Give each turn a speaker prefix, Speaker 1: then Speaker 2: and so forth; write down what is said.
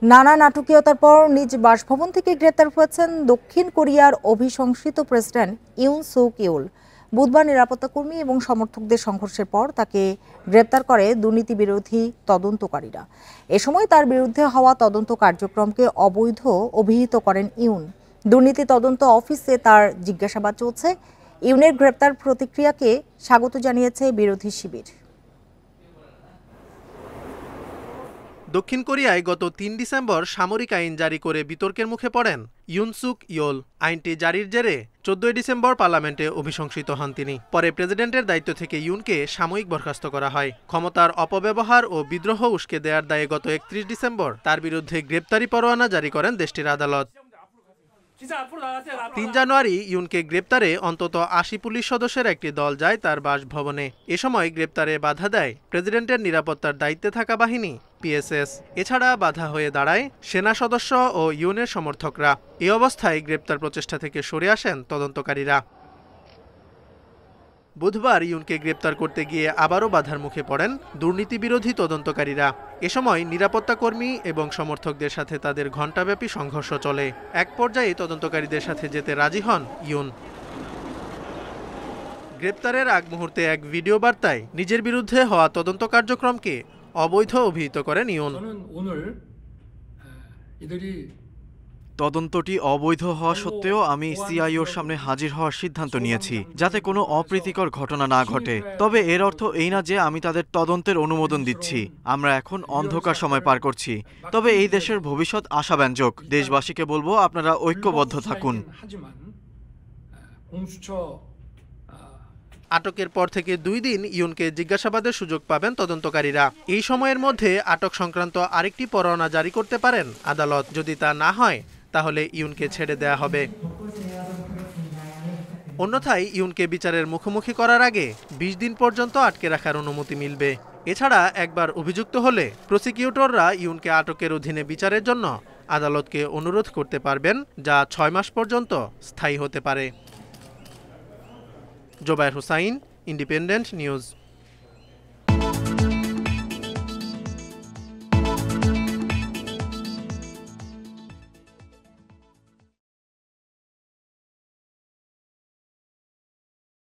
Speaker 1: নানা নাটকীয়তার পর নিজ বাসভবন থেকে গ্রেপ্তার হয়েছেন দক্ষিণ কোরিয়ার অভিশংসিত প্রেসিডেন্ট ইউন সুক ইউল। বুধবার নিরাপত্তা কর্মী এবং সমর্থকদের সংঘর্ষের পর তাকে গ্রেপ্তার করে দুর্নীতি বিরোধী তদন্তকারীরা। এ সময় তার বিরুদ্ধে হওয়া তদন্ত কার্যক্রমকে অবৈধ অভিহিত করেন ইউন। দুর্নীতি তদন্ত অফিসে তার জিজ্ঞাসাবাদ চলছে। ইউনের গ্রেপ্তার প্রতিক্রিয়াকে স্বাগত জানিয়েছে বিরোধী শিবির।
Speaker 2: দক্ষিণ কোরিয়ায় গত ৩ ডিসেম্বর সামরিক আইন জারি করে বিতর্কের মুখে পড়েন ইউন সুক ইয়োল। আইনটি জারির জেরে ১৪ ডিসেম্বর পার্লামেন্টে অভিশংসিত হন তিনি। পরে প্রেসিডেন্টের দায়িত্ব থেকে ইউনকে সাময়িক বরখাস্ত করা হয়। ক্ষমতার অপব্যবহার ও বিদ্রোহ উস্কে দেওয়ার দায়ে গত ৩১ ডিসেম্বর তার বিরুদ্ধে গ্রেপ্তারি পরোয়ানা জারি করেন দেশটির আদালত। ৩ জানুয়ারি ইউনকে গ্রেপ্তারে অন্তত ৮০ পুলিশ সদস্যের একটি দল যায় তার বাসভবনে। এ সময় গ্রেপ্তারে বাধা দেয় প্রেসিডেন্টের নিরাপত্তার দায়িত্বে থাকা বাহিনী পিএসএস। এছাড়া বাধা হয়ে দাঁড়ায় সেনা সদস্য ও ইউনের সমর্থকরা। এই অবস্থায় গ্রেপ্তার প্রচেষ্টা থেকে সরে আসেন তদন্তকারীরা। বুধবার ইউনকে গ্রেপ্তার করতে গিয়ে আবারও বাধার মুখে পড়েন দুর্নীতি বিরোধী তদন্তকারীরা। এ সময় নিরাপত্তা কর্মী এবং সমর্থকদের সাথে তাদের ঘণ্টাব্যাপী সংঘর্ষ চলে। এক পর্যায়ে তদন্তকারীদের সাথে যেতে রাজি হন ইউন। গ্রেপ্তারের আগ মুহূর্তে এক ভিডিও বার্তায় নিজের বিরুদ্ধে হওয়া তদন্ত কার্যক্রমকে অবৈধ অভিহিত করেন ইউন।
Speaker 3: তদন্তটি অবৈধ হওয়া সত্ত্বেও আমি সিআইওর সামনে হাজির হওয়ার সিদ্ধান্ত নিয়েছি, যাতে কোনো অপ্রীতিকর ঘটনা না ঘটে। তবে এর অর্থ এই না যে আমি তাদের তদন্তের অনুমোদন দিচ্ছি। আমরা এখন অন্ধকার সময় পার করছি, তবে এই দেশের ভবিষ্যৎ আশাব্যঞ্জক। দেশবাসীকে বলবো, আপনারা ঐক্যবদ্ধ থাকুন।
Speaker 2: আটকের পর থেকে ২ দিন ইউনকে জিজ্ঞাসাবাদের সুযোগ পাবেন তদন্তকারীরা। এই সময়ের মধ্যে আটক সংক্রান্ত আরেকটি পরোয়ানা জারি করতে পারেন আদালত। যদি তা না হয় তাহলে ইউনকে ছেড়ে দেয়া হবে। অন্যথায় ইউনকে বিচারের মুখোমুখি করার আগে ২০ দিন পর্যন্ত আটকে রাখার অনুমতি মিলবে। এছাড়া একবার অভিযুক্ত হলে প্রসিকিউটররা ইউনকে আটকের অধীনে বিচারের জন্য আদালতকে অনুরোধ করতে পারবেন, যা ৬ মাস পর্যন্ত স্থায়ী হতে পারে। Zobayer Hussain, Independent news.